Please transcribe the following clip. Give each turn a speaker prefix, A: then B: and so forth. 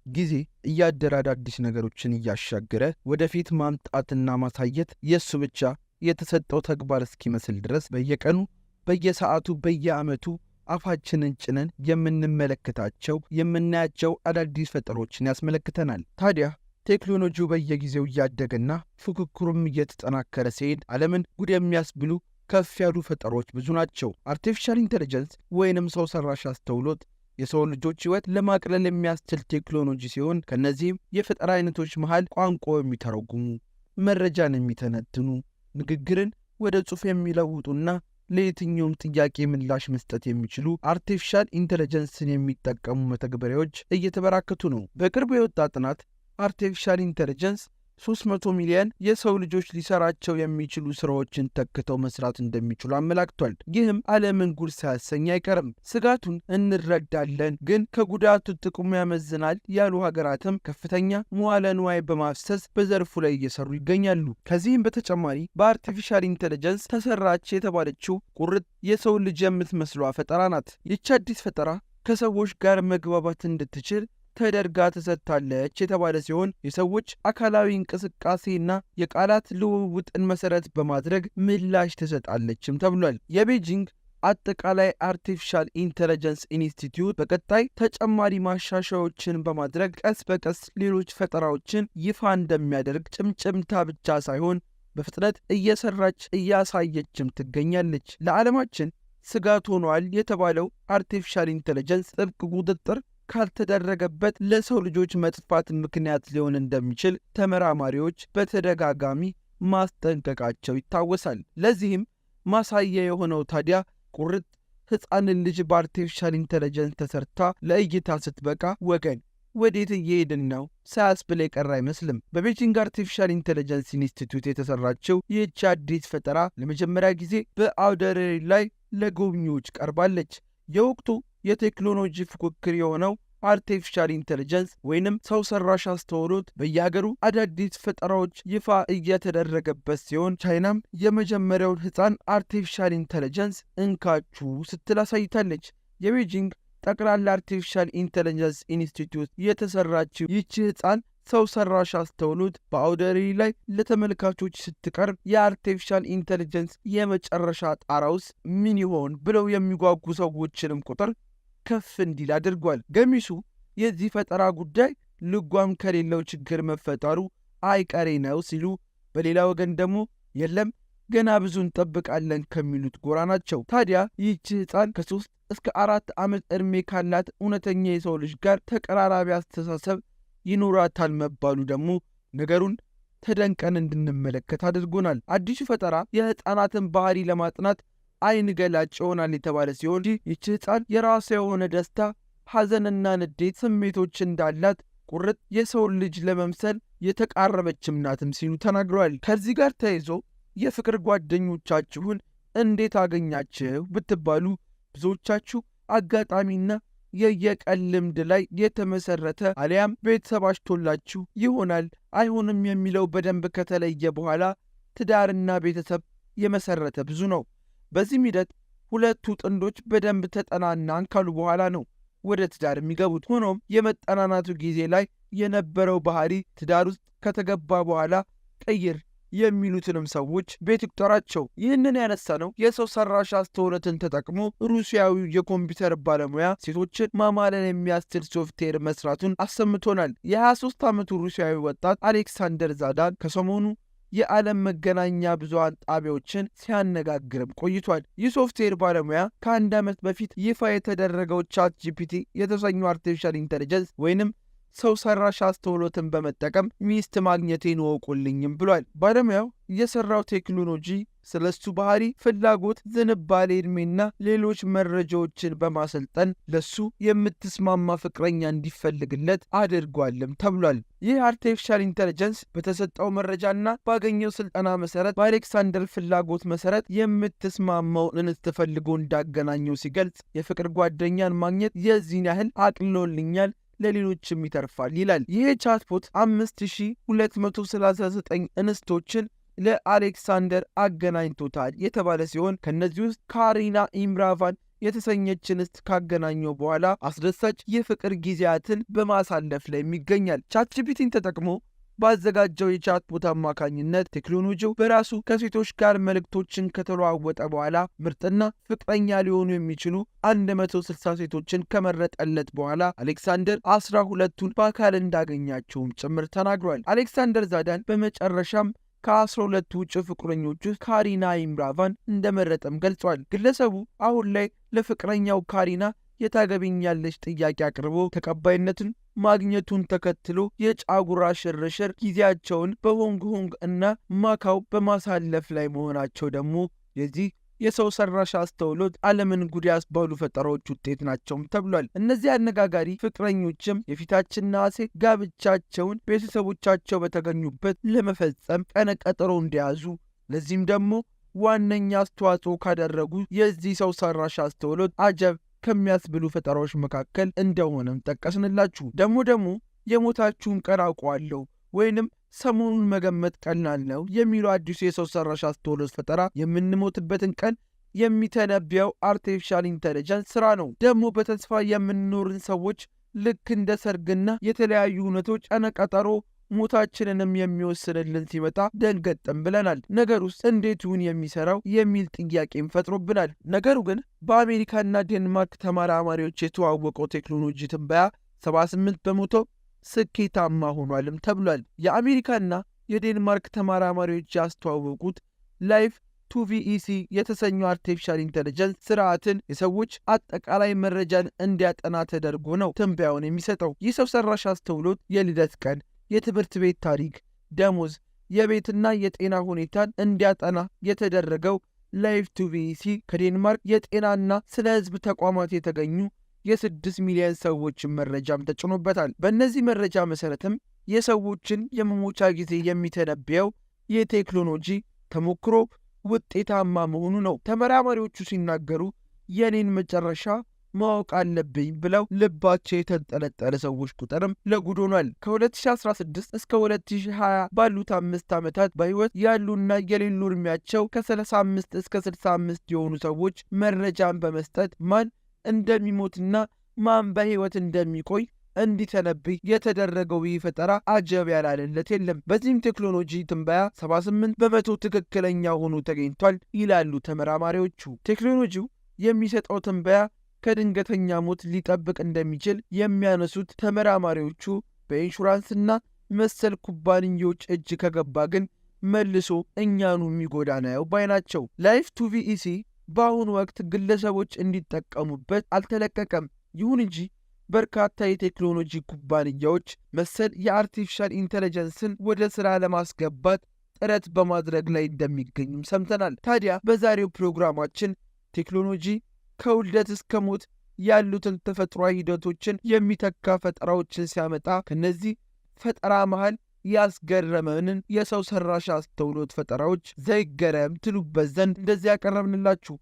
A: ጊዜ እያደረ አዳዲስ ነገሮችን እያሻገረ ወደፊት ማምጣትና ማሳየት የእሱ ብቻ የተሰጠው ተግባር እስኪመስል ድረስ በየቀኑ፣ በየሰዓቱ፣ በየዓመቱ አፋችንን ጭነን የምንመለከታቸው የምናያቸው አዳዲስ ፈጠሮችን ያስመለክተናል። ታዲያ ቴክኖሎጂው በየጊዜው እያደገና ፉክክሩም እየተጠናከረ ሲሄድ ዓለምን ጉድ የሚያስብሉ ከፍ ያሉ ፈጠሮች ብዙ ናቸው። አርቲፊሻል ኢንተለጀንስ ወይንም ሰው ሰራሽ አስተውሎት የሰው ልጆች ሕይወት ለማቅለል የሚያስችል ቴክኖሎጂ ሲሆን ከነዚህም የፈጠራ አይነቶች መሃል ቋንቋ የሚተረጉሙ፣ መረጃን የሚተነትኑ፣ ንግግርን ወደ ጽሑፍ የሚለውጡና ለየትኛውም ጥያቄ ምላሽ መስጠት የሚችሉ አርቲፊሻል ኢንተለጀንስን የሚጠቀሙ መተግበሪያዎች እየተበራከቱ ነው። በቅርቡ የወጣ ጥናት አርቲፊሻል ኢንተለጀንስ 300 ሚሊዮን የሰው ልጆች ሊሰራቸው የሚችሉ ስራዎችን ተክተው መስራት እንደሚችሉ አመላክቷል። ይህም ዓለምን ጉድ ሳያሰኝ አይቀርም። ስጋቱን እንረዳለን፣ ግን ከጉዳቱ ጥቅሙ ያመዝናል ያሉ ሀገራትም ከፍተኛ መዋለ ንዋይ በማፍሰስ በዘርፉ ላይ እየሰሩ ይገኛሉ። ከዚህም በተጨማሪ በአርቲፊሻል ኢንተለጀንስ ተሰራች የተባለችው ቁርጥ የሰው ልጅ የምትመስሏ ፈጠራ ናት። ይቺ አዲስ ፈጠራ ከሰዎች ጋር መግባባት እንድትችል ተደርጋ ተሰጥታለች የተባለ ሲሆን የሰዎች አካላዊ እንቅስቃሴና የቃላት ልውውጥን መሰረት በማድረግ ምላሽ ትሰጣለችም ተብሏል። የቤጂንግ አጠቃላይ አርቲፊሻል ኢንተለጀንስ ኢንስቲትዩት በቀጣይ ተጨማሪ ማሻሻያዎችን በማድረግ ቀስ በቀስ ሌሎች ፈጠራዎችን ይፋ እንደሚያደርግ ጭምጭምታ ብቻ ሳይሆን በፍጥነት እየሰራች እያሳየችም ትገኛለች። ለዓለማችን ስጋት ሆኗል የተባለው አርቲፊሻል ኢንተለጀንስ ጥብቅ ቁጥጥር ካልተደረገበት ለሰው ልጆች መጥፋት ምክንያት ሊሆን እንደሚችል ተመራማሪዎች በተደጋጋሚ ማስጠንቀቃቸው ይታወሳል። ለዚህም ማሳያ የሆነው ታዲያ ቁርጥ ሕፃንን ልጅ በአርቲፊሻል ኢንተለጀንስ ተሰርታ ለእይታ ስትበቃ ወገን ወዴት እየሄድን ነው ሳያስብል የቀረ አይመስልም። በቤጂንግ አርቲፊሻል ኢንተለጀንስ ኢንስቲትዩት የተሰራችው ይህች አዲስ ፈጠራ ለመጀመሪያ ጊዜ በአውደ ርዕይ ላይ ለጎብኚዎች ቀርባለች። የወቅቱ የቴክኖሎጂ ፉክክር የሆነው አርቲፊሻል ኢንተለጀንስ ወይንም ሰው ሰራሽ አስተውሎት በየሀገሩ አዳዲስ ፈጠራዎች ይፋ እየተደረገበት ሲሆን ቻይናም የመጀመሪያውን ሕፃን አርቲፊሻል ኢንተለጀንስ እንካችሁ ስትል አሳይታለች። የቤጂንግ ጠቅላላ አርቲፊሻል ኢንተለጀንስ ኢንስቲትዩት የተሰራችው ይቺ ሕፃን ሰው ሰራሽ አስተውሎት በአውደ ርዕይ ላይ ለተመልካቾች ስትቀርብ የአርቲፊሻል ኢንተለጀንስ የመጨረሻ ጣራውስ ምን ይሆን ብለው የሚጓጉ ሰዎችንም ቁጥር ከፍ እንዲል አድርጓል። ገሚሱ የዚህ ፈጠራ ጉዳይ ልጓም ከሌለው ችግር መፈጠሩ አይቀሬ ነው ሲሉ፣ በሌላ ወገን ደግሞ የለም ገና ብዙ እንጠብቃለን ከሚሉት ጎራ ናቸው። ታዲያ ይህች ሕፃን ከ3 እስከ 4 ዓመት ዕድሜ ካላት እውነተኛ የሰው ልጅ ጋር ተቀራራቢ አስተሳሰብ ይኖራታል መባሉ ደግሞ ነገሩን ተደንቀን እንድንመለከት አድርጎናል። አዲሱ ፈጠራ የሕፃናትን ባህሪ ለማጥናት አይን ገላጭ ይሆናል የተባለ ሲሆን ይህች ሕፃን የራሷ የሆነ ደስታ፣ ሐዘንና ንዴት ስሜቶች እንዳላት ቁርጥ የሰውን ልጅ ለመምሰል የተቃረበችም ናትም ሲሉ ተናግረዋል። ከዚህ ጋር ተያይዞ የፍቅር ጓደኞቻችሁን እንዴት አገኛችሁ ብትባሉ ብዙዎቻችሁ አጋጣሚና የየቀን ልምድ ላይ የተመሰረተ አሊያም ቤተሰብ አሽቶላችሁ ይሆናል አይሆንም የሚለው በደንብ ከተለየ በኋላ ትዳርና ቤተሰብ የመሰረተ ብዙ ነው። በዚህም ሂደት ሁለቱ ጥንዶች በደንብ ተጠናናን ካሉ በኋላ ነው ወደ ትዳር የሚገቡት። ሆኖም የመጠናናቱ ጊዜ ላይ የነበረው ባህሪ ትዳር ውስጥ ከተገባ በኋላ ቀይር የሚሉትንም ሰዎች ቤት ይቁጠራቸው። ይህንን ያነሳ ነው የሰው ሰራሽ አስተውሎትን ተጠቅሞ ሩሲያዊው የኮምፒውተር ባለሙያ ሴቶችን ማማለል የሚያስችል ሶፍትዌር መስራቱን አሰምቶናል። የ23 ዓመቱ ሩሲያዊ ወጣት አሌክሳንደር ዛዳን ከሰሞኑ የዓለም መገናኛ ብዙሃን ጣቢያዎችን ሲያነጋግርም ቆይቷል። ይህ ሶፍትዌር ባለሙያ ከ1 ዓመት በፊት ይፋ የተደረገው ቻት ጂፒቲ የተሰኘው አርቲፊሻል ኢንተለጀንስ ወይንም ሰው ሰራሽ አስተውሎትን በመጠቀም ሚስት ማግኘቴን ወቁልኝም ብሏል። ባለሙያው የሰራው ቴክኖሎጂ ስለሱ ባህሪ፣ ፍላጎት፣ ዝንባሌ፣ ዕድሜና ሌሎች መረጃዎችን በማሰልጠን ለሱ የምትስማማ ፍቅረኛ እንዲፈልግለት አድርጓልም ተብሏል። ይህ አርቲፊሻል ኢንተለጀንስ በተሰጠው መረጃና ባገኘው ስልጠና መሰረት በአሌክሳንደር ፍላጎት መሰረት የምትስማማውን እንስት ፈልጎ እንዳገናኘው ሲገልጽ የፍቅር ጓደኛን ማግኘት የዚህን ያህል አቅልሎልኛል ለሌሎችም ይተርፋል ይላል። ይህ ቻትቦት 5239 እንስቶችን ለአሌክሳንደር አገናኝቶታል የተባለ ሲሆን ከነዚህ ውስጥ ካሪና ኢምራቫን የተሰኘች እንስት ካገናኘው በኋላ አስደሳች የፍቅር ጊዜያትን በማሳለፍ ላይ ይገኛል። ቻትጂፒቲን ተጠቅሞ ባዘጋጀው የቻት ቦት አማካኝነት ቴክኖሎጂው በራሱ ከሴቶች ጋር መልእክቶችን ከተለዋወጠ በኋላ ምርጥና ፍቅረኛ ሊሆኑ የሚችሉ 160 ሴቶችን ከመረጠለት በኋላ አሌክሳንደር 12ቱን በአካል እንዳገኛቸውም ጭምር ተናግሯል። አሌክሳንደር ዛዳን በመጨረሻም ከ12ቱ ውጭ ፍቅረኞች ውስጥ ካሪና ኢምራቫን እንደመረጠም ገልጿል። ግለሰቡ አሁን ላይ ለፍቅረኛው ካሪና የታገቢኛለች ጥያቄ አቅርቦ ተቀባይነትን ማግኘቱን ተከትሎ የጫጉራ ሽርሽር ጊዜያቸውን በሆንግ ኮንግ እና ማካው በማሳለፍ ላይ መሆናቸው ደግሞ የዚህ የሰው ሰራሽ አስተውሎት ዓለምን ጉድ ያስባሉ ፈጠራዎች ውጤት ናቸውም ተብሏል። እነዚህ አነጋጋሪ ፍቅረኞችም የፊታችን ነሐሴ ጋብቻቸውን ቤተሰቦቻቸው በተገኙበት ለመፈጸም ቀነ ቀጠሮ እንዲያዙ ለዚህም ደግሞ ዋነኛ አስተዋጽኦ ካደረጉ የዚህ ሰው ሰራሽ አስተውሎት አጀብ ከሚያስብሉ ፈጠራዎች መካከል እንደሆነም ጠቀስንላችሁ። ደግሞ የሞታችሁን ቀን አውቀዋለሁ ወይንም ሰሞኑን መገመት ቀላል ነው የሚለው አዲሱ የሰው ሰራሽ አስተውሎት ፈጠራ የምንሞትበትን ቀን የሚተነብየው አርቲፊሻል ኢንተለጀንስ ስራ ነው። ደግሞ በተስፋ የምንኖርን ሰዎች ልክ እንደ ሰርግና የተለያዩ እውነቶች ቀነቀጠሮ ሞታችንንም የሚወስንልን ሲመጣ ደንገጥም ብለናል። ነገሩስ እንዴት ይሁን የሚሰራው የሚል ጥያቄም ፈጥሮብናል። ነገሩ ግን በአሜሪካና ዴንማርክ ተመራማሪዎች የተዋወቀው ቴክኖሎጂ ትንበያ 78 በመቶ ስኬታማ ሆኗልም ተብሏል። የአሜሪካና የዴንማርክ ተመራማሪዎች ያስተዋወቁት ላይፍ ቱቪኢሲ የተሰኘው አርቲፊሻል ኢንተለጀንስ ስርዓትን የሰዎች አጠቃላይ መረጃን እንዲያጠና ተደርጎ ነው ትንበያውን የሚሰጠው። ይህ ሰው ሰራሽ አስተውሎት የልደት ቀን፣ የትምህርት ቤት ታሪክ፣ ደሞዝ፣ የቤትና የጤና ሁኔታን እንዲያጠና የተደረገው ላይፍ ቱቪኢሲ ከዴንማርክ የጤናና ስለ ሕዝብ ተቋማት የተገኙ የ6 ሚሊዮን ሰዎችን መረጃም ተጭኖበታል። በእነዚህ መረጃ መሰረትም የሰዎችን የመሞቻ ጊዜ የሚተነብየው የቴክኖሎጂ ተሞክሮ ውጤታማ መሆኑ ነው። ተመራማሪዎቹ ሲናገሩ የኔን መጨረሻ ማወቅ አለብኝ ብለው ልባቸው የተንጠለጠለ ሰዎች ቁጥርም ለጉድ ሆኗል። ከ2016 እስከ 2020 ባሉት 5 ዓመታት በሕይወት ያሉና የሌሉ ዕድሜያቸው ከ35 እስከ 65 የሆኑ ሰዎች መረጃን በመስጠት ማን እንደሚሞትና ማን በሕይወት እንደሚቆይ እንዲተነብይ የተደረገው ይህ ፈጠራ አጀብ ያላለለት የለም። በዚህም ቴክኖሎጂ ትንበያ 78 በመቶ ትክክለኛ ሆኖ ተገኝቷል ይላሉ ተመራማሪዎቹ። ቴክኖሎጂው የሚሰጠው ትንበያ ከድንገተኛ ሞት ሊጠብቅ እንደሚችል የሚያነሱት ተመራማሪዎቹ በኢንሹራንስና መሰል ኩባንያዎች እጅ ከገባ ግን መልሶ እኛኑ የሚጎዳ ነው ባይ ናቸው። ላይፍ ቱቪኢሲ በአሁኑ ወቅት ግለሰቦች እንዲጠቀሙበት አልተለቀቀም። ይሁን እንጂ በርካታ የቴክኖሎጂ ኩባንያዎች መሰል የአርቲፊሻል ኢንተለጀንስን ወደ ሥራ ለማስገባት ጥረት በማድረግ ላይ እንደሚገኙም ሰምተናል። ታዲያ በዛሬው ፕሮግራማችን ቴክኖሎጂ ከውልደት እስከ ሞት ያሉትን ተፈጥሯዊ ሂደቶችን የሚተካ ፈጠራዎችን ሲያመጣ ከነዚህ ፈጠራ መሃል ያስገረመንን የሰው ሰራሽ አስተውሎት ፈጠራዎች ዘይገረም ትሉበት ዘንድ እንደዚህ ያቀረብንላችሁ